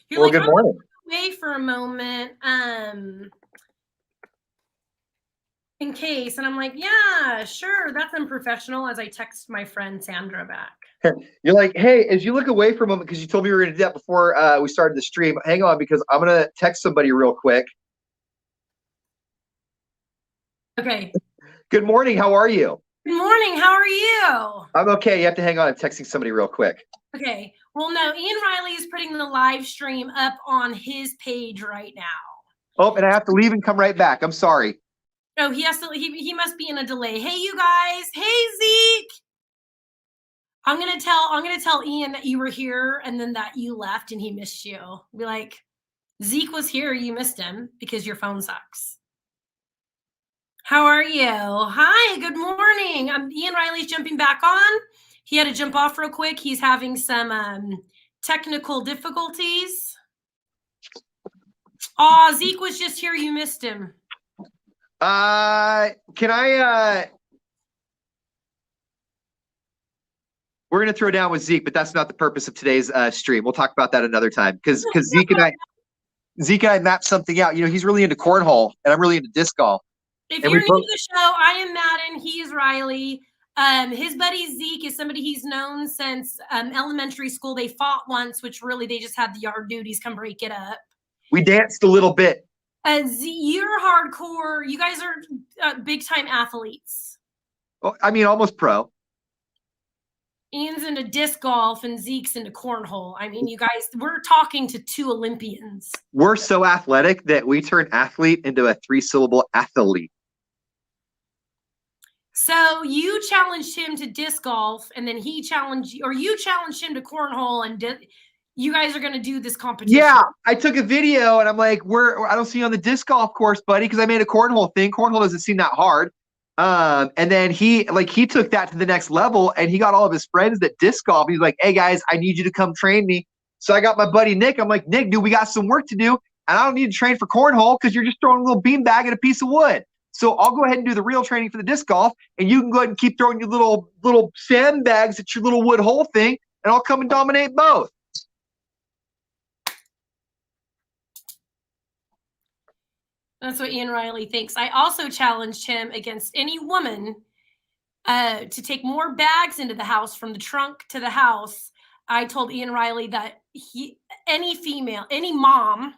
You're Well, like, good I'm morning. away for a moment, in case. And I'm like, yeah, sure. That's unprofessional, as I text my friend Sandra back. You're like, hey, as you look away for a moment, because you told me we were going to do that before we started the stream, hang on, because I'm going to text somebody real quick. Okay. Good morning. How are you? Good morning. How are you? I'm okay. You have to hang on. I'm texting somebody real quick. Okay. Well, no, Ian Riley is putting the live stream up on his page right now. Oh, and I have to leave and come right back. I'm sorry. Oh, he has to. He must be in a delay. Hey, you guys. Hey, Zeke. I'm gonna tell Ian that you were here and then that you left and he missed you. Be like, Zeke was here. You missed him because your phone sucks. How are you? Hi. Good morning. Ian Riley's jumping back on. He had to jump off real quick. He's having some technical difficulties. Oh, Zeke was just here. You missed him. Can I we're going to throw down with Zeke, but that's not the purpose of today's stream. We'll talk about that another time because Zeke and I mapped something out. You know, he's really into cornhole and I'm really into disc golf. If you're new to the show, I am Madden. He is Riley. His buddy Zeke is somebody he's known since elementary school. They fought once, which really they just had the yard duties come break it up. We danced a little bit. You're hardcore. You guys are big time athletes. Oh, I mean, almost pro. Ian's into disc golf and Zeke's into cornhole. I mean, you guys, we're talking to two Olympians. We're so athletic that we turn athlete into a 3-syllable athlete. So you challenged him to disc golf, and then you challenged him to cornhole, and you guys are going to do this competition. Yeah, I took a video, and I'm like, I don't see you on the disc golf course, buddy, because I made a cornhole thing. Cornhole doesn't seem that hard. And then he took that to the next level, and he got all of his friends that disc golf. He's like, hey guys, I need you to come train me. So I got my buddy Nick. I'm like, Nick, dude, we got some work to do, and I don't need to train for cornhole because you're just throwing a little beanbag at a piece of wood. So I'll go ahead and do the real training for the disc golf, and you can go ahead and keep throwing your little sandbags at your little wood hole thing, and I'll come and dominate both. That's what Ian Riley thinks. I also challenged him against any woman to take more bags into the house from the trunk to the house. I told Ian Riley that any mom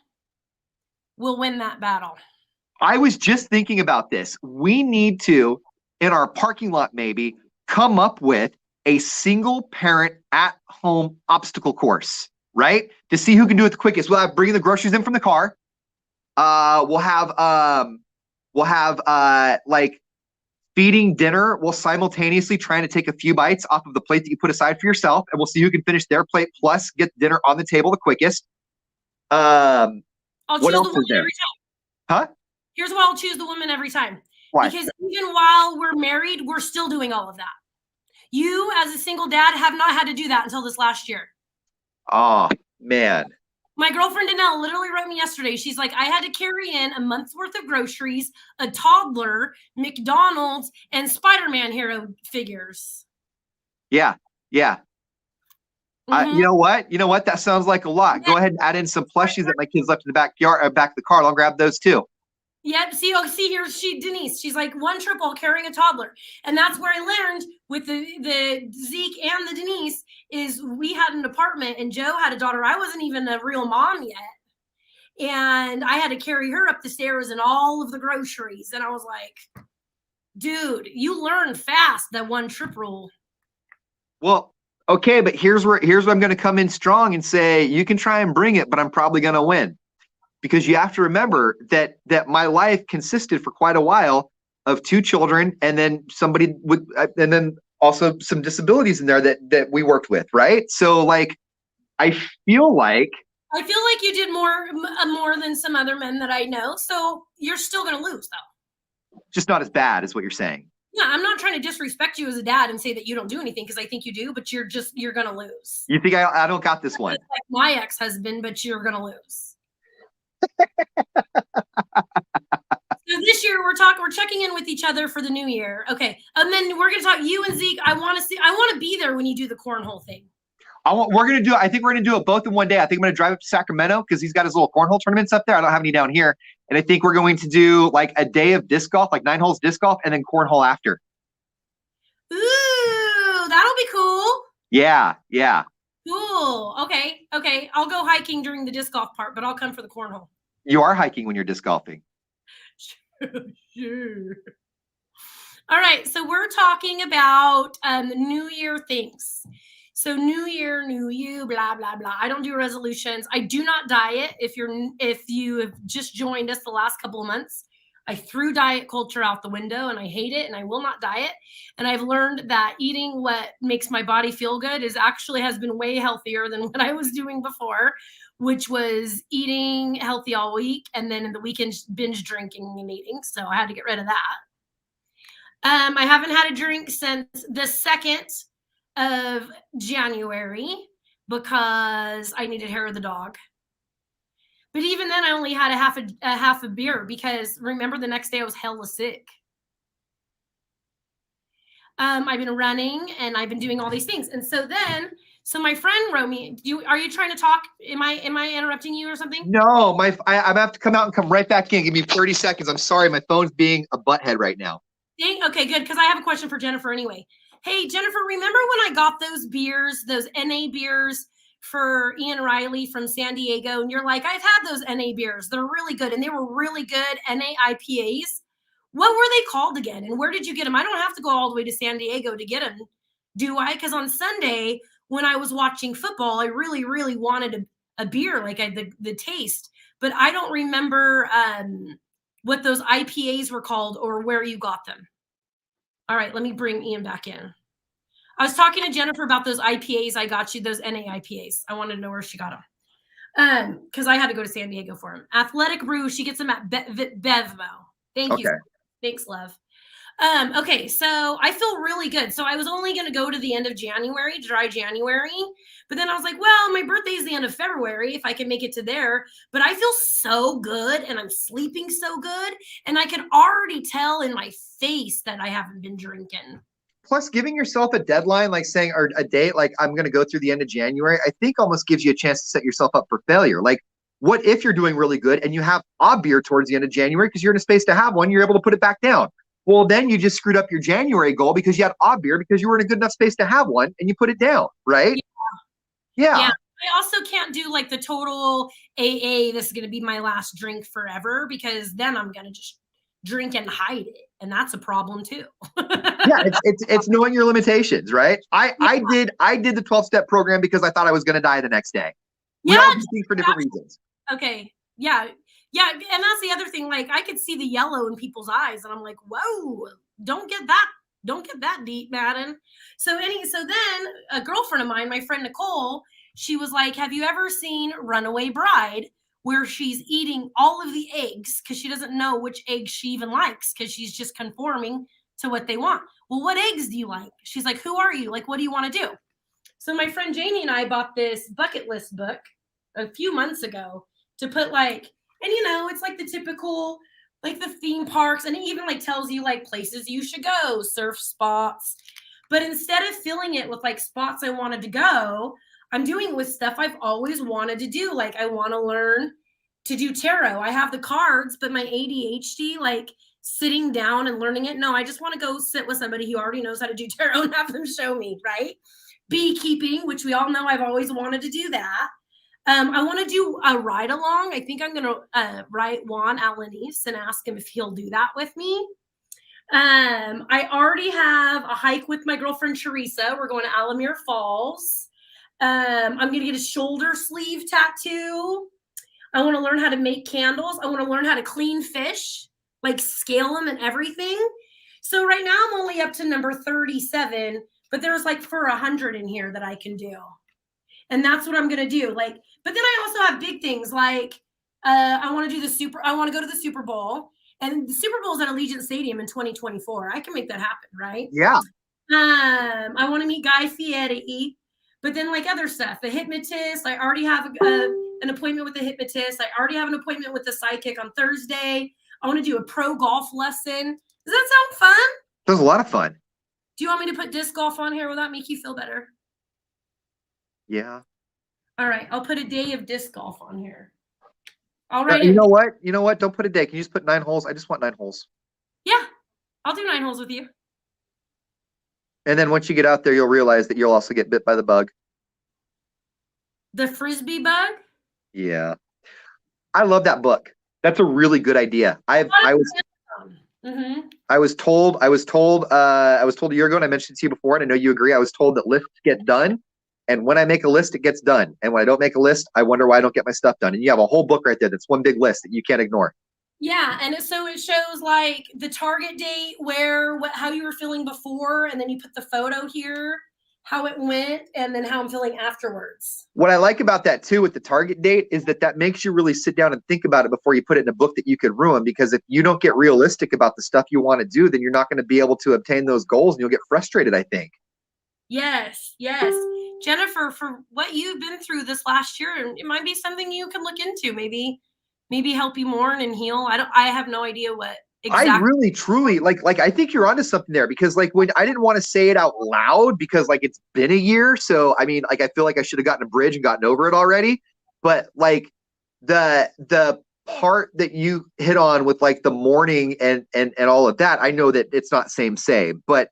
will win that battle. I was just thinking about this. We need to, in our parking lot maybe, come up with a single parent at home obstacle course, right? To see who can do it the quickest. We'll have bringing the groceries in from the car. We'll have like feeding dinner while simultaneously trying to take a few bites off of the plate that you put aside for yourself, and we'll see who can finish their plate plus get dinner on the table the quickest. I'll choose what else the woman is there? every time. Huh? Here's why I'll choose the woman every time. Why? Because even while we're married, we're still doing all of that. You, as a single dad, have not had to do that until this last year. Oh, man. My girlfriend Danelle literally wrote me yesterday. She's like, I had to carry in a month's worth of groceries, a toddler, McDonald's, and Spider-Man hero figures. Yeah. Mm-hmm. You know what? That sounds like a lot. Go ahead and add in some plushies that my kids left in the backyard, back of the car. I'll grab those too. Yep. See, here's Denise. She's like one trip while carrying a toddler. And that's where I learned with the Zeke and the Denise is we had an apartment and Joe had a daughter. I wasn't even a real mom yet. And I had to carry her up the stairs and all of the groceries. And I was like, dude, you learn fast that one trip rule. Well, okay, but here's where I'm going to come in strong and say you can try and bring it, but I'm probably going to win. Because you have to remember that my life consisted for quite a while of 2 children and then somebody with and then also some disabilities in there that we worked with, right? So like I feel like you did more than some other men that I know. So you're still going to lose though. Just not as bad as what you're saying. Yeah, I'm not trying to disrespect you as a dad and say that you don't do anything because I think you do, but you're going to lose. You think I don't got this one? Like my ex-husband, but you're going to lose. So this year we're checking in with each other for the new year. Okay. And then we're going to talk you and Zeke. I want to be there when you do the cornhole thing. I think we're gonna do it both in one day. I think I'm gonna drive up to Sacramento because he's got his little cornhole tournaments up there. I don't have any down here, and I think we're going to do like a day of disc golf, like 9 holes disc golf, and then cornhole after. Ooh, that'll be cool. Yeah, yeah. Cool. Okay. Okay. I'll go hiking during the disc golf part, but I'll come for the cornhole. You are hiking when you're disc golfing. Sure. All right. So we're talking about New Year things. So New Year, new you, blah blah blah. I don't do resolutions. I do not diet. If you have just joined us the last couple of months, I threw diet culture out the window and I hate it and I will not diet. And I've learned that eating what makes my body feel good has been way healthier than what I was doing before, which was eating healthy all week and then in the weekends binge drinking and eating. So I had to get rid of that. I haven't had a drink since the 2nd of January because I needed hair of the dog. But even then, I only had a half a beer because remember the next day I was hella sick. I've been running and I've been doing all these things, and so my friend wrote me. Are you trying to talk? Am I interrupting you or something? No, I'm gonna have to come out and come right back in. Give me 30 seconds. I'm sorry, my phone's being a butthead right now. Dang, okay, good, because I have a question for Jennifer anyway. Hey, Jennifer, remember when I got those beers, those NA beers for Ian Riley from San Diego? And you're like, I've had those NA beers. They're really good. And they were really good NA IPAs. What were they called again? And where did you get them? I don't have to go all the way to San Diego to get them, do I? Because on Sunday, when I was watching football, I really, really wanted a beer, like the taste. But I don't remember what those IPAs were called or where you got them. All right, let me bring Ian back in. I was talking to Jennifer about those IPAs I got you, those NA IPAs. I wanted to know where she got them. Because I had to go to San Diego for them. Athletic Brew, she gets them at Bevmo. Thank you. Thanks, love. Okay, so I feel really good. So I was only going to go to the end of January, dry January. But then I was like, well, my birthday is the end of February if I can make it to there. But I feel so good and I'm sleeping so good. And I can already tell in my face that I haven't been drinking. Plus, giving yourself a deadline, like saying, or a date, like I'm going to go through the end of January, I think almost gives you a chance to set yourself up for failure. Like, what if you're doing really good and you have a beer towards the end of January because you're in a space to have one, you're able to put it back down. Well, then you just screwed up your January goal because you had a beer because you were in a good enough space to have one and you put it down, right? Yeah. I also can't do like the total AA, this is going to be my last drink forever, because then I'm going to just drink and hide it. And that's a problem too. Yeah, it's knowing your limitations, right? I did the 12-step program because I thought I was going to die the next day. We all do things for different reasons. Okay. Yeah. Yeah. And that's the other thing. Like I could see the yellow in people's eyes and I'm like, whoa, don't get that deep, Madden. So then a girlfriend of mine, my friend Nicole, she was like, have you ever seen Runaway Bride, where she's eating all of the eggs because she doesn't know which eggs she even likes because she's just conforming to what they want. Well, what eggs do you like? She's like, who are you? Like, what do you want to do? So my friend Janie and I bought this bucket list book a few months ago to put like, and it's like the typical, like the theme parks, and it even like tells you like places you should go, surf spots. But instead of filling it with like spots I wanted to go, I'm doing it with stuff I've always wanted to do. Like I want to learn to do tarot. I have the cards, but my ADHD, like sitting down and learning it. No, I just want to go sit with somebody who already knows how to do tarot and have them show me, right? Beekeeping, which we all know I've always wanted to do that. I want to do a ride along. I think I'm going to write Juan Alanis and ask him if he'll do that with me. I already have a hike with my girlfriend, Teresa. We're going to Alamere Falls. I'm going to get a shoulder sleeve tattoo. I want to learn how to make candles. I want to learn how to clean fish, like scale them and everything. So right now I'm only up to number 37, but there's like for 100 in here that I can do. And that's what I'm going to do. Like, but then I also have big things like I want to go to the Super Bowl, and the Super Bowl is at Allegiant Stadium in 2024. I can make that happen, right? Yeah. I want to meet Guy Fieri, but then like other stuff, the hypnotist, I already have an appointment with the hypnotist. I already have an appointment with the psychic on Thursday. I want to do a pro golf lesson. Does that sound fun? That was a lot of fun. Do you want me to put disc golf on here? Will that make you feel better? Yeah. All right, I'll put a day of disc golf on here. I'll write You in. know what? You know what? Don't put a day. Can you just put 9 holes? I just want 9 holes. Yeah, I'll do 9 holes with you. And then once you get out there, you'll realize that you'll also get bit by the bug. The frisbee bug. Yeah. I love that book. That's a really good idea. Mm-hmm. I was told a year ago, and I mentioned it to you before, and I know you agree. I was told that lists get done, and when I make a list, it gets done. And when I don't make a list, I wonder why I don't get my stuff done. And you have a whole book right there that's one big list that you can't ignore. Yeah, and so it shows like the target date, where, how you were feeling before, and then you put the photo here, how it went, and then how I'm feeling afterwards. What I like about that too with the target date is that makes you really sit down and think about it before you put it in a book that you could ruin. Because if you don't get realistic about the stuff you want to do, then you're not going to be able to obtain those goals and you'll get frustrated, I think. Yes, yes. Jennifer, for what you've been through this last year, it might be something you can look into. Maybe help you mourn and heal. I have no idea what exactly. I really truly like I think you're onto something there, because like when I didn't want to say it out loud because like it's been a year, so I mean like I feel like I should have gotten a bridge and gotten over it already, but like the part that you hit on with like the mourning and all of that, I know that it's not same, but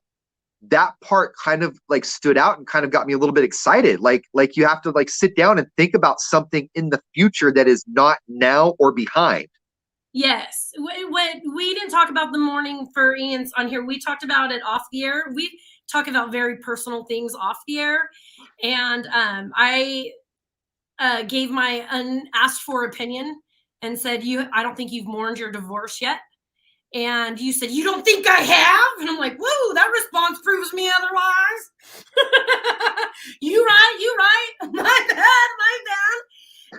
that part kind of like stood out and kind of got me a little bit excited. Like you have to like sit down and think about something in the future that is not now or behind. Yes. We didn't talk about the mourning for Ian's on here. We talked about it off the air. We talk about very personal things off the air. And I gave my unasked for opinion and said, I don't think you've mourned your divorce yet. And you said, you don't think I have? And I'm like, whoa, that response proves me otherwise. You right. My bad.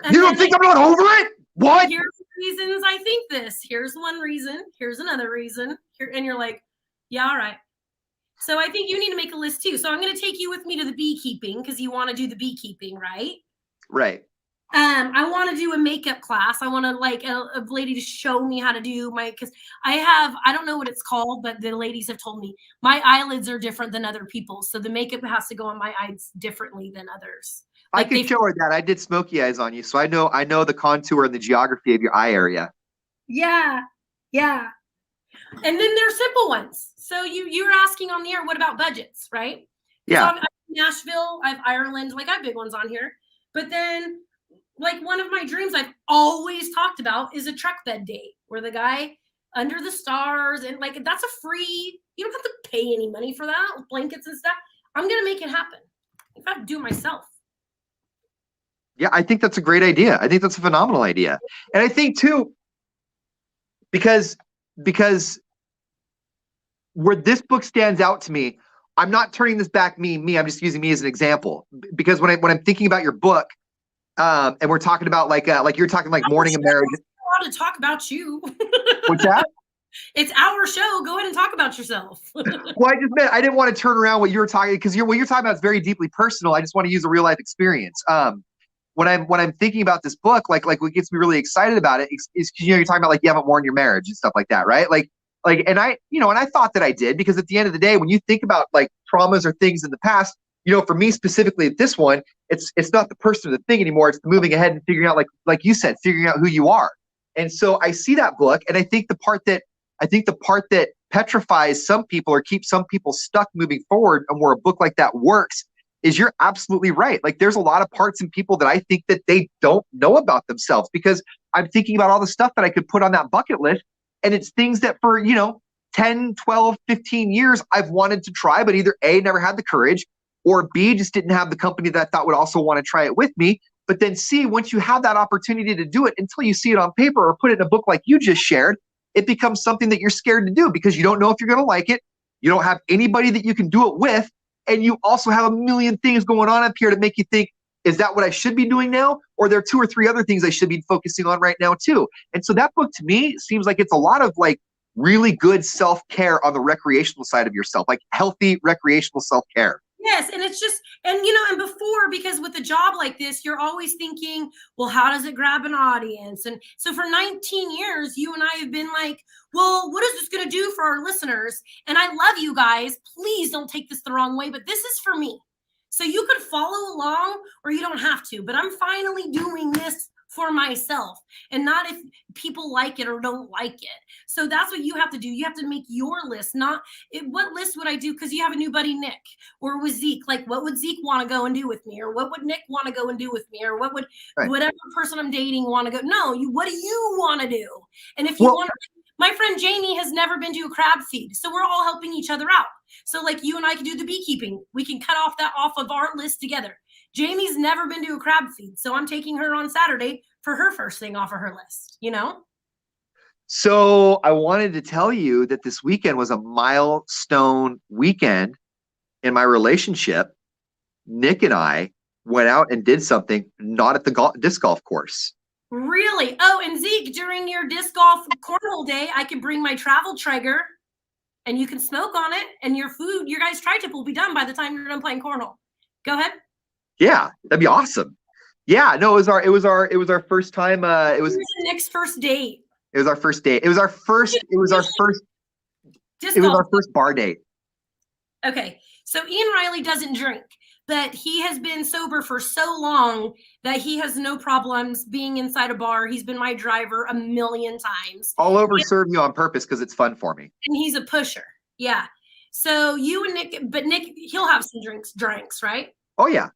And you don't think I'm not over it? What? Here's reasons I think this. Here's one reason. Here's another reason. Here, and you're like, yeah, all right. So I think you need to make a list too. So I'm going to take you with me to the beekeeping because you want to do the beekeeping, right? Right. I want to do a makeup class. I want to like a lady to show me how to do because I don't know what it's called, but the ladies have told me my eyelids are different than other people's. So the makeup has to go on my eyes differently than others. Like I could show her that. I did smoky eyes on you, so I know the contour and the geography of your eye area. Yeah. And then there's simple ones. So you were asking on the air, what about budgets, right? Yeah. I have Nashville, I have Ireland, like I have big ones on here. But then like one of my dreams I've always talked about is a truck bed date where the guy under the stars, and like that's a free, you don't have to pay any money for that with blankets and stuff. I'm going to make it happen. If I have to do it myself. Yeah, I think that's a great idea. I think that's a phenomenal idea. And I think too, because where this book stands out to me, I'm not turning this back me, I'm just using me as an example. Because when I'm thinking about your book, and we're talking about like you're talking like mourning a marriage. I want to talk about you. What's that? It's our show. Go ahead and talk about yourself. Well, I just meant I didn't want to turn around what you were talking, because what you're talking about is very deeply personal. I just want to use a real life experience. When I'm thinking about this book, like what gets me really excited about it is you're talking about like you haven't mourned your marriage and stuff like that, right? And I thought that I did, because at the end of the day, when you think about like traumas or things in the past, for me specifically at this one, it's not the person or the thing anymore. It's the moving ahead and figuring out like you said, figuring out who you are. And so I see that book, and I think the part that petrifies some people or keeps some people stuck moving forward, and where a book like that works, is you're absolutely right. Like there's a lot of parts in people that I think that they don't know about themselves, because I'm thinking about all the stuff that I could put on that bucket list. And it's things that for, 10, 12, 15 years I've wanted to try, but either A, never had the courage, or B, just didn't have the company that I thought would also want to try it with me. But then C, once you have that opportunity to do it, until you see it on paper or put it in a book like you just shared, it becomes something that you're scared to do, because you don't know if you're going to like it. You don't have anybody that you can do it with. And you also have a million things going on up here to make you think, is that what I should be doing now? Or there are 2 or 3 other things I should be focusing on right now too. And so that book to me seems like it's a lot of like really good self-care on the recreational side of yourself, like healthy recreational self-care. Yes. And it's just, and before, because with a job like this, you're always thinking, well, how does it grab an audience? And so for 19 years, you and I have been like, well, what is this going to do for our listeners? And I love you guys. Please don't take this the wrong way, but this is for me. So you could follow along or you don't have to, but I'm finally doing this for myself and not if people like it or don't like it. So that's what you have to do. You have to make your list, not what list would I do? Because you have a new buddy, Nick, or with Zeke. Like, what would Zeke want to go and do with me? Or what would Nick want to go and do with me? Or what would Right. whatever person I'm dating want to go? No, what do you want to do? And if you Well, want, my friend Jamie has never been to a crab feed. So we're all helping each other out. So like you and I can do the beekeeping. We can cut off of our list together. Jamie's never been to a crab feed. So I'm taking her on Saturday for her first thing off of her list, you know? so I wanted to tell you that this weekend was a milestone weekend in my relationship. Nick and I went out and did something not at the disc golf course. Really? Oh, and Zeke, during your disc golf cornhole day, I could bring my travel Traeger and you can smoke on it and your food, your guys' tri-tip will be done by the time you're done playing cornhole. Go ahead. Yeah, that'd be awesome. Yeah, no, it was our first time. It was Nick's first date. It was our first date. It was our first bar date. Okay. So Ian Riley doesn't drink, but he has been sober for so long that he has no problems being inside a bar. He's been my driver a million times. I'll overserve you on purpose because it's fun for me. And he's a pusher. Yeah. So you and Nick, but Nick, he'll have some drinks, right? Oh yeah.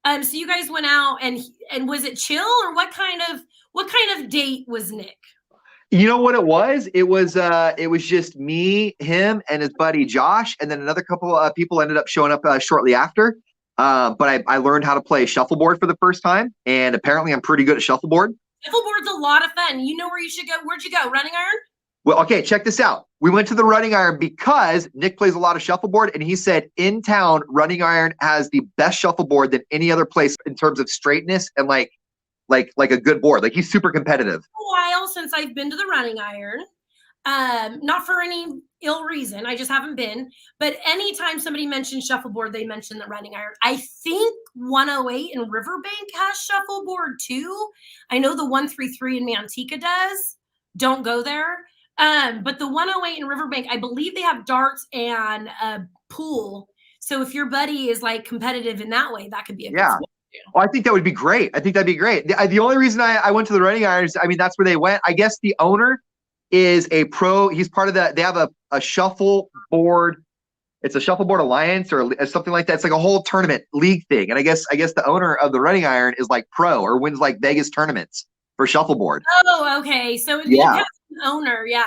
So you guys went out and was it chill or what kind of date was Nick? You know what it was? It was just me, him, and his buddy Josh, and then another couple of people ended up showing up shortly after. But I learned how to play shuffleboard for the first time, and apparently I'm pretty good at shuffleboard. Shuffleboard's a lot of fun. You know where you should go? Where'd you go? Running Iron? Well, okay, check this out. We went to the Running Iron because Nick plays a lot of shuffleboard, and he said in town, Running Iron has the best shuffleboard than any other place in terms of straightness and like a good board. Like he's super competitive. A while since I've been to the Running Iron. Not for any ill reason. I just haven't been. But anytime somebody mentions shuffleboard, they mention the Running Iron. I think 108 in Riverbank has shuffleboard too. I know the 133 in Manteca does. Don't go there. But the 108 in Riverbank, I believe they have darts and a pool. So if your buddy is like competitive in that way, that could be a good spot. Oh, I think that would be great. I think that'd be great. The only reason I went to the Running Irons, I mean, that's where they went. I guess the owner is a pro. He's part of they have a shuffleboard. It's a shuffleboard alliance or something like that. It's like a whole tournament league thing. And I guess the owner of the Running Iron is like pro or wins like Vegas tournaments for shuffleboard. Oh, okay. So yeah, the owner, yeah.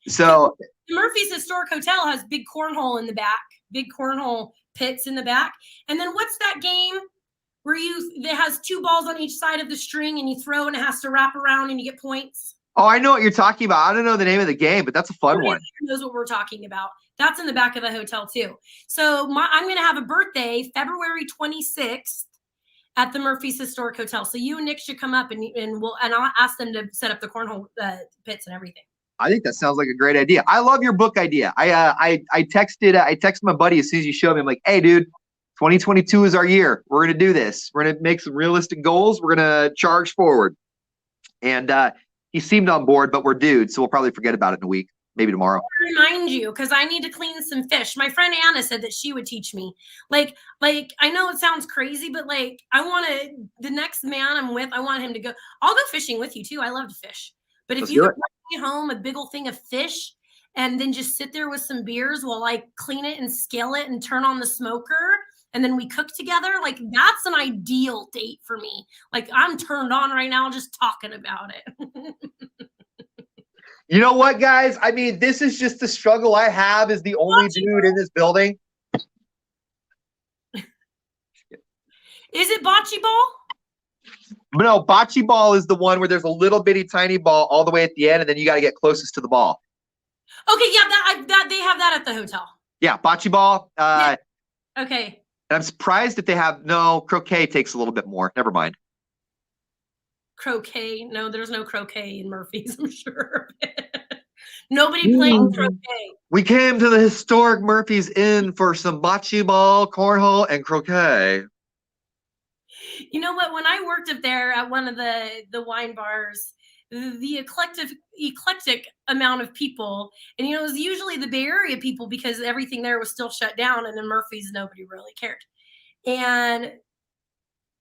So the Murphy's Historic Hotel has big cornhole in the back, big cornhole pits in the back. And then what's that game where that has two balls on each side of the string and you throw and it has to wrap around and you get points? Oh, I know what you're talking about. I don't know the name of the game, but that's a fun one. Knows what we're talking about. That's in the back of the hotel too. So I'm going to have a birthday February 26th at the Murphy's Historic Hotel. So you and Nick should come up and I'll ask them to set up the cornhole pits and everything. I think that sounds like a great idea. I love your book idea. I texted my buddy as soon as you showed me. I'm like, hey, dude, 2022 is our year. We're gonna do this. We're gonna make some realistic goals. We're gonna charge forward. And he seemed on board, but we're dudes, so we'll probably forget about it in a week, maybe tomorrow. I'll remind you, because I need to clean some fish. My friend Anna said that she would teach me. Like I know it sounds crazy, but like the next man I'm with, I want him to go. I'll go fishing with you too. I love to fish. But if you could bring me home a big old thing of fish and then just sit there with some beers while I clean it and scale it and turn on the smoker and then we cook together, like that's an ideal date for me. Like I'm turned on right now just talking about it. You know what, guys? I mean, this is just the struggle I have as the only dude in this building. Is it bocce ball? No, bocce ball is the one where there's a little bitty tiny ball all the way at the end, and then you got to get closest to the ball. Okay, yeah, that they have that at the hotel. Yeah, bocce ball. Yeah. Okay. And I'm surprised that they have croquet takes a little bit more. Never mind. Croquet? No, there's no croquet in Murphy's, I'm sure. Nobody playing croquet. We came to the historic Murphy's Inn for some bocce ball, cornhole, and croquet. You know what? When I worked up there at one of the wine bars, the eclectic amount of people, and it was usually the Bay Area people because everything there was still shut down, and in Murphy's nobody really cared. And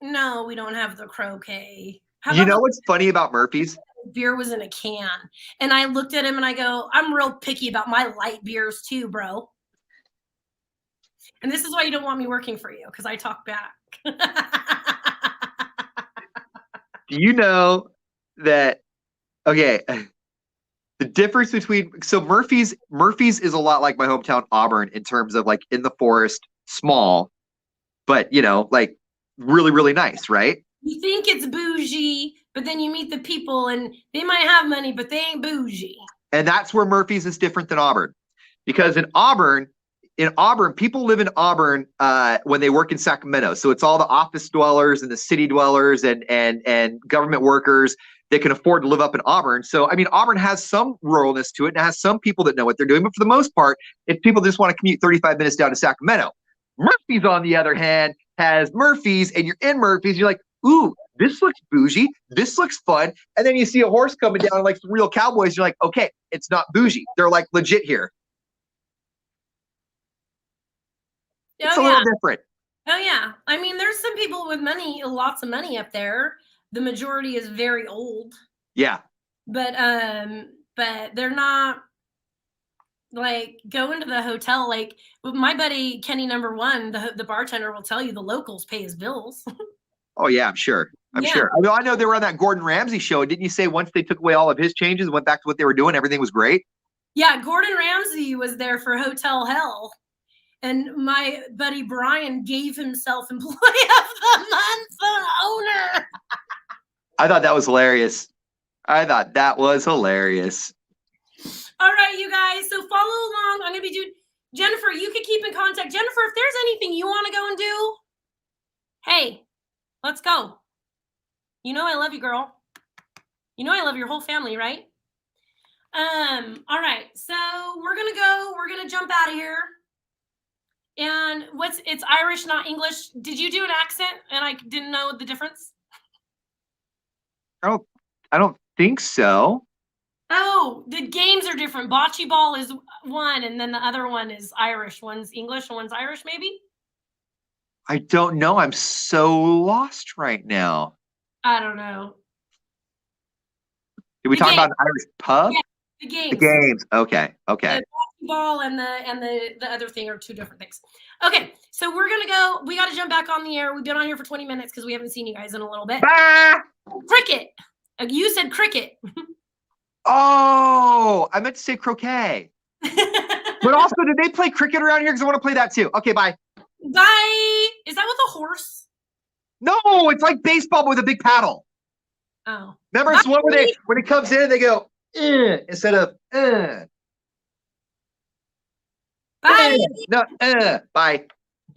no, we don't have the croquet. How You about know the what's funny about Murphy's? beer was in a can? And I looked at him and I go, I'm real picky about my light beers too, bro. And this is why you don't want me working for you, because I talk back. Do you know that? Okay, the difference between Murphy's is a lot like my hometown Auburn in terms of like in the forest, small, but like really really nice, right? You think it's bougie, but then you meet the people and they might have money, but they ain't bougie. And that's where Murphy's is different than Auburn, because in Auburn, people live in Auburn when they work in Sacramento. So it's all the office dwellers and the city dwellers and government workers that can afford to live up in Auburn. So I mean, Auburn has some ruralness to it and it has some people that know what they're doing, but for the most part, if people just want to commute 35 minutes down to Sacramento. Murphy's, on the other hand, has Murphy's, and you're in Murphy's, you're like, ooh, this looks bougie, this looks fun, and then you see a horse coming down like some real cowboys, you're like, okay, it's not bougie, they're like legit here. It's Oh a yeah. little different. Oh yeah. I mean, there's some people with money, lots of money up there. The majority is very old. Yeah. But they're not like going to the hotel. Like my buddy Kenny number one, the bartender will tell you the locals pay his bills. Oh yeah, I'm sure. I'm Yeah. sure. I mean, I know they were on that Gordon Ramsay show. Didn't you say once they took away all of his changes, went back to what they were doing, everything was great? Yeah, Gordon Ramsay was there for Hotel Hell. And my buddy Brian gave himself Employee of the Month owner. I thought that was hilarious. I thought that was hilarious. All right, you guys. So follow along. I'm going to be doing. Jennifer, you could keep in contact. Jennifer, if there's anything you want to go and do, hey, let's go. You know I love you, girl. You know I love your whole family, right? All right. So we're going to go. We're going to jump out of here. And it's Irish, not English. Did you do an accent and I didn't know the difference? I don't think so. Oh, the games are different. Bocce ball is one, and then the other one is Irish. One's English and one's Irish, maybe? I don't know. I'm so lost right now. I don't know. Did we talk about an Irish pub? Yeah, the games. The games. Okay. Okay. The ball and the other thing are two different things. Okay, so we're gonna go. We got to jump back on the air. We've been on here for 20 minutes because we haven't seen you guys in a little bit. Bah! Cricket. You said cricket. Oh, I meant to say croquet. But also, did they play cricket around here? Because I want to play that too. Okay, bye. Bye. Is that with a horse? No, it's like baseball but with a big paddle. Oh. Remember, it's one where when it comes in, they go instead of Bye. no, bye.